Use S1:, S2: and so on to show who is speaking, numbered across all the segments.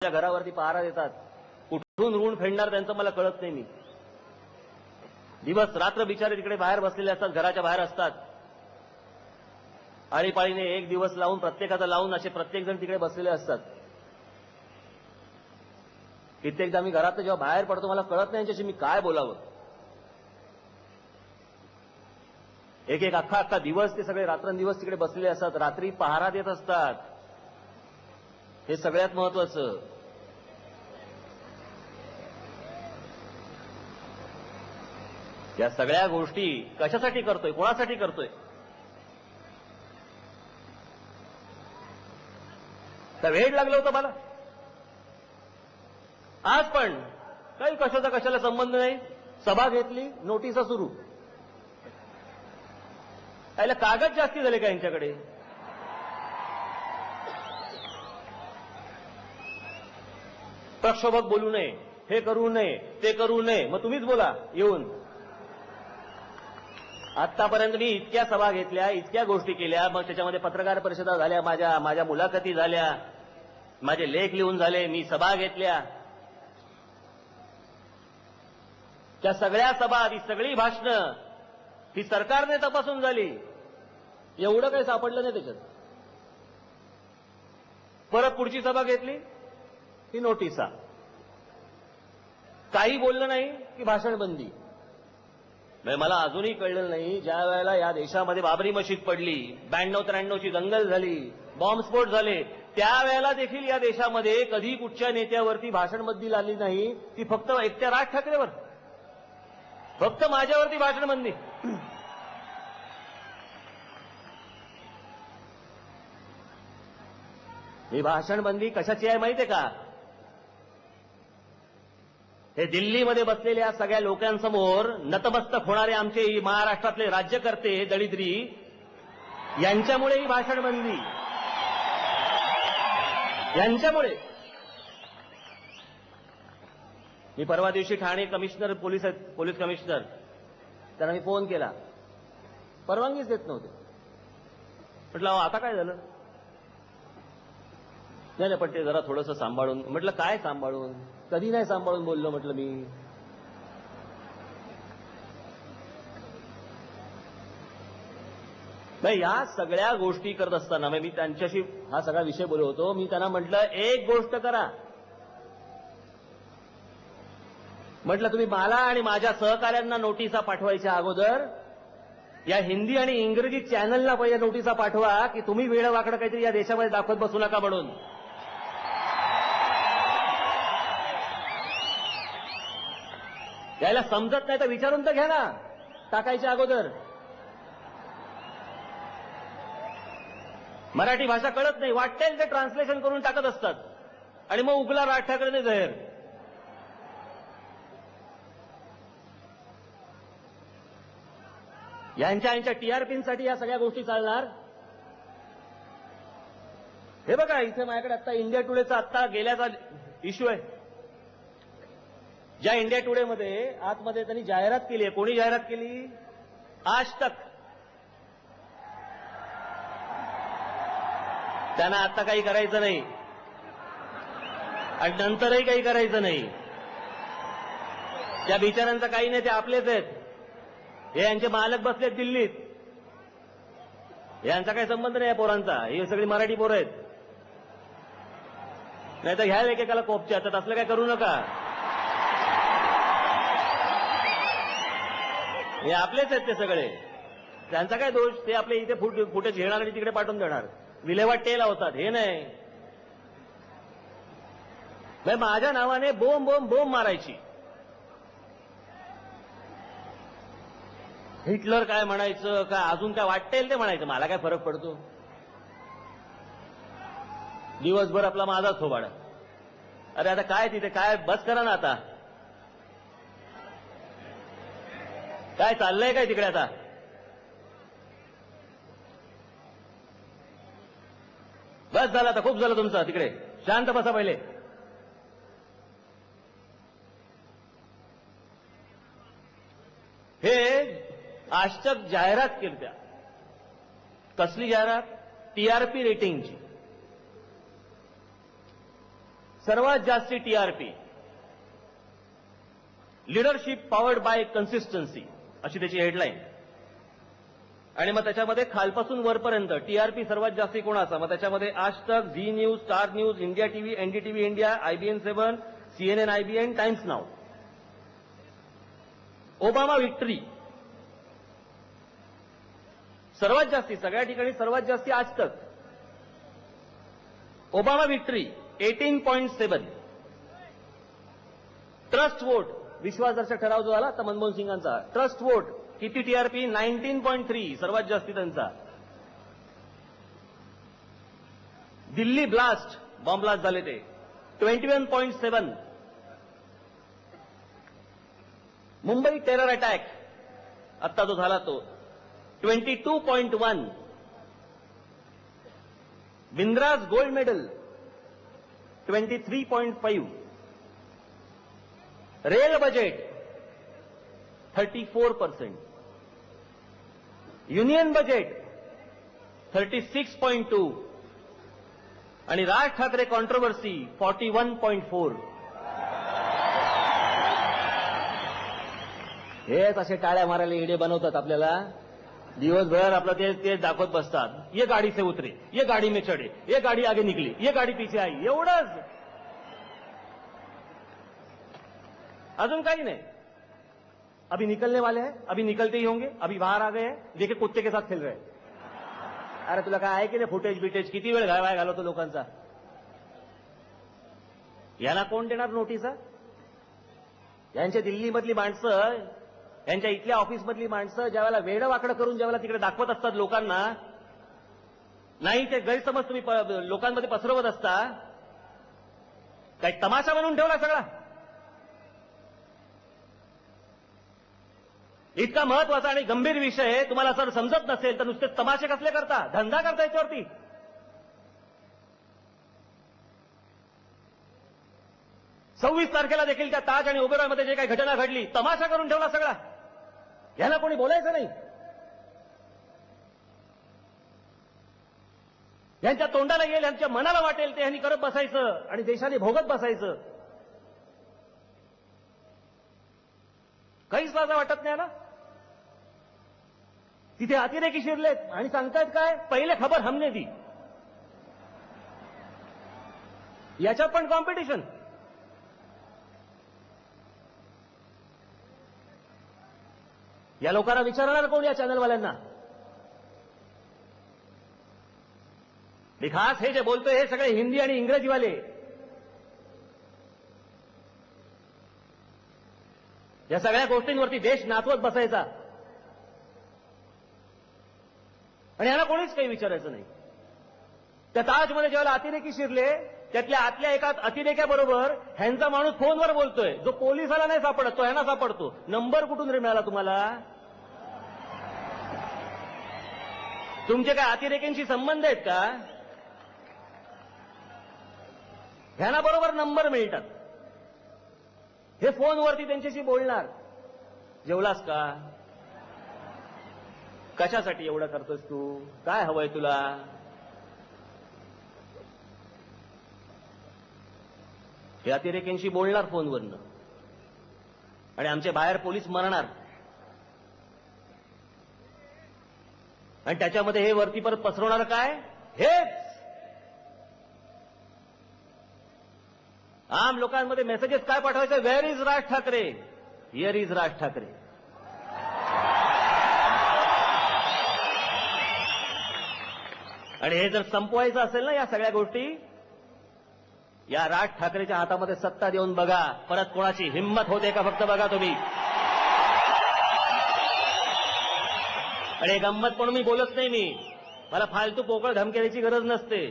S1: माझ्या घरावरती पहारा देतात. कुठून ऋण फेडणार त्यांचं मला कळत नाही. मी दिवस रात्र बिचारे तिकडे बाहेर बसलेले असतात, घराच्या बाहेर असतात. आळीपाळीने एक दिवस लावून प्रत्येकाचा लावून असे प्रत्येक जण तिकडे बसलेले असतात. कित्येकदा मी घरात जेव्हा बाहेर पडतो मला कळत नाही यांच्याशी मी काय बोलावं. एक एक अख्खा अख्खा दिवस ते सगळे रात्रंदिवस तिकडे बसलेले असतात, रात्री पहारा देत असतात. हे सगळ्यात महत्वाचं. या सगळ्या गोष्टी कशासाठी करतोय, कोणासाठी करतोय? तर वेळ लागलं होतं मला. आज पण काही कशाचा कशाला संबंध नाही. सभा घेतली, नोटिसा सुरू. याला कागद जास्ती झाले का यांच्याकडे? प्रक्षोभक बोलू नये, हे करू नये, ते करू नये. मग तुम्हीच बोला येऊन. आतापर्यंत मी इतक्या सभा घेतल्या, इतक्या गोष्टी केल्या, मग त्याच्यामध्ये पत्रकार परिषदा झाल्या, माझ्या मुलाखती झाल्या, माझे लेख लिहून झाले, मी सभा घेतल्या. त्या सगळ्या सभा, ती सगळी भाषणं ही सरकारने तपासून झाली. एवढं काही सापडलं नाही त्याच्यात. परत पुढची सभा घेतली ही नोटिसा. काही बोललं नाही की भाषण बंदी. मला अजूनही कळलं नाही, ज्या वेळेला या देशामध्ये बाबरी मशीद पडली, 92-93 ची दंगल झाली, बॉम्बस्फोट झाले, त्यावेळेला देखील या देशामध्ये कधी कुठच्या नेत्यावरती भाषण बंदी आली नाही. ती फक्त एकट्या राज ठाकरेवर, फक्त माझ्यावरती भाषण बंदी. ही भाषण बंदी कशाची आहे माहितीये का? हे दिल्लीमध्ये बसलेल्या सगळ्या लोकांसमोर नतमस्तक होणारे आमचे महाराष्ट्रातले राज्यकर्ते, दळिद्री, यांच्यामुळे ही भाषण बंदी. यांच्यामुळे. मी परवा दिवशी ठाणे कमिशनर, पोलीस कमिशनर, त्यांना मी फोन केला. परवानगीच देत नव्हते. म्हटलं आता काय झालं? नाही पण ते जरा थोडंसं सांभाळून. म्हटलं काय सांभाळून? कधी नाही सांभाळून बोललो म्हटलं मी. नाही, या सगळ्या गोष्टी करत असताना मी त्यांच्याशी हा सगळा विषय बोलत होतो. मी त्यांना म्हटलं एक गोष्ट करा. म्हटलं तुम्ही मला आणि माझ्या सहकाऱ्यांना नोटिसा पाठवायच्या अगोदर या हिंदी आणि इंग्रजी चॅनलला पहिले नोटिसा पाठवा की तुम्ही वेळ वाकडं काहीतरी या देशामध्ये दाखवत बसू नका म्हणून. यायला समजत नाही तर विचारून तर घ्या ना टाकायच्या अगोदर. मराठी भाषा कळत नाही, वाटेल ते ट्रान्सलेशन करून टाकत असतात आणि मग उगला राज ठाकरेने जाहीर. यांच्या टीआरपीसाठी या सगळ्या गोष्टी चालणार. हे बघा इथे माझ्याकडे आता इंडिया टुडेचा आत्ता गेल्याचा इश्यू आहे. ज्या इंडिया टुडेमध्ये आतमध्ये त्यांनी जाहिरात केली आहे. कोणी जाहिरात केली? आज तक. त्यांना आता काही करायचं नाही आणि नंतरही काही करायचं नाही. त्या बिचाऱ्यांचं काही नाही, ते आपलेच आहेत. हे यांचे मालक बसलेत दिल्लीत. यांचा काही संबंध नाही या पोरांचा. ही सगळी मराठी पोरं आहेत. नाही तर घ्याल एकेकाला कोपच्या. तर असलं काय करू नका. हे आपलेच आहेत ते सगळे. त्यांचा काय दोष? ते आपले इथे फुटेज घेणार आणि तिकडे पाठवून देणार. विल्हेवाट ते लावतात. हे नाही. माझ्या नावाने बोंब बोंब बोंब मारायची. हिटलर काय म्हणायचं, काय अजून काय वाटेल ते म्हणायचं. मला काय फरक पडतो? दिवसभर आपला माझाच थोबाडा. अरे आता काय तिथे काय, बस करा ना आता. काय चाललंय काय तिकडे आता? बस झालं आता, खूप झालं तुमचं तिकडे. शांत बसा पहिले. हे आजतक जाहिरात केली. त्या कसली जाहिरात? टीआरपी रेटिंगची. सर्वात जास्ती TRP, leadership powered by consistency अशी त्याची हेडलाईन. आणि मग त्याच्यामध्ये खालपासून वरपर्यंत टीआरपी सर्वात जास्ती कोणाचा, मग त्याच्यामध्ये Aaj Tak, Zee News, Star News, India TV, NDTV India, IBN 7, CNN IBN, Times Now. Obama victory सर्वात जास्ती, सगळ्या ठिकाणी सर्वात जास्ती आज तक. Obama victory 18.7. ट्रस्ट वोट, विश्वासदर्शक ठराव जो आला तर मनमोहन सिंगांचा, ट्रस्ट वोट किती टीआरपी 19.3, सर्वात जास्ती त्यांचा. दिल्ली ब्लास्ट, बॉम्ब ब्लास्ट झाले ते 21.7. मुंबई टेरर अटॅक आत्ता जो झाला तो 22.1. Bindra's gold medal 23.5. Rail budget 34%. Union budget 36.2. आणि राज ठाकरे कॉन्ट्रोवर्सी 41.4. हेच असे टाळ्या मारायला ईडे बनवतात आपल्याला. दिवसभर आपलं ते दाखवत बसतात. ये गाडी से उतरे, ये गाडी में चढे, ये गाडी आगे निकली, ये गाडी पीछे आई, एवढंच. अजून काही नाही. अभी निकलने वाले हैं, अभी निकलते ही होंगे, अभी बाहर आ गए हैं, देखिए कुत्ते के साथ खेल रहे हैं. अरे तुला काय आहे की नाही फुटेज बिटेज, किती वेळ वाया घालवतो लोकांचा. याला कोण देणार नोटिसा? यांच्या दिल्लीमधली माणसं, यांच्या इथल्या ऑफिसमधली माणसं ज्यावेळेला वेडं वाकडं करून ज्यावेळेला तिकडे दाखवत असतात लोकांना, नाही ते गैरसमज तुम्ही लोकांमध्ये पसरवत असता. काही तमाशा बनवून ठेवला सगळा. इतका महत्वाचा आणि गंभीर विषय तुम्हाला जर समजत नसेल तर नुसते तमाशे कसले करता, धंदा करता याच्यावरती. सव्वीस तारखेला देखील त्या ताज आणि ओबेरॉयमध्ये जे काही घटना घडली, तमाशा करून ठेवला सगळा. याला कोणी बोलायचं नाही. यांच्या तोंडाला येईल, यांच्या मनाला वाटेल ते यांनी करत बसायचं आणि देशाने भोगत बसायचं. काहीच लाजा वाटत नाही ना. तिथे अतिरेकी शिरलेत आणि सांगतायत काय, पहिले खबर हमने दी. याच्यात पण कॉम्पिटिशन. या लोकांना विचारणार कोण, या चॅनलवाल्यांना? खास हे जे बोलतोय हे सगळे हिंदी आणि इंग्रजीवाले. या सगळ्या गोष्टींवरती देश नाचवत बसायचा आणि याला कोणीच काही विचारायचं नाही. त्या ताजमध्ये ज्यावेळेला अतिरेकी शिरले, त्यातल्या आतल्या एका अतिरेक्याबरोबर ह्यांचा माणूस फोनवर बोलतोय, जो पोलिसाला नाही सापडत तो ह्यांना सापडतो. नंबर कुठून रे मिळाला तुम्हाला? तुमचे काय अतिरेक्यांशी संबंध आहेत का? ह्यांना बरोबर नंबर मिळतात. हे फोनवरती त्यांच्याशी बोलणार. जेवलास का? कशासाठी एवढं करतोस तू? काय हवंय तुला? हे अतिरेक्यांशी बोलणार फोनवरनं आणि आमचे बाहेर पोलीस मरणार. आणि त्याच्यामध्ये हे वरती परत पसरवणार काय? हेच आम लोकांमध्ये मेसेजेस काय पाठवायचे? Where is Raj Thackeray? Here is Raj Thackeray. आणि हे जर संपवायचं असेल ना या सगळ्या गोष्टी, या राज ठाकरेच्या हातामध्ये सत्ता देऊन बघा, परत कोणाची हिंमत होते का फक्त बघा तुम्ही. आणि गंमत म्हणून मी बोलत नाही. मी मला फालतू पोकळ धमक्याची गरज नसते.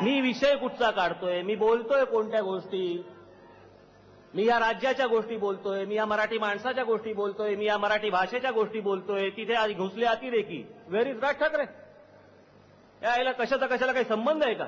S1: मी विषय कुठचा काढतोय, मी बोलतोय कोणत्या गोष्टी, मी या राज्याच्या गोष्टी बोलतोय, मी या मराठी माणसाच्या गोष्टी बोलतोय, मी या मराठी भाषेच्या गोष्टी बोलतोय. तिथे आज घुसले अतिरेकी. Wear is Raj Thackeray? यायला कशाचा कशाला काही संबंध आहे का?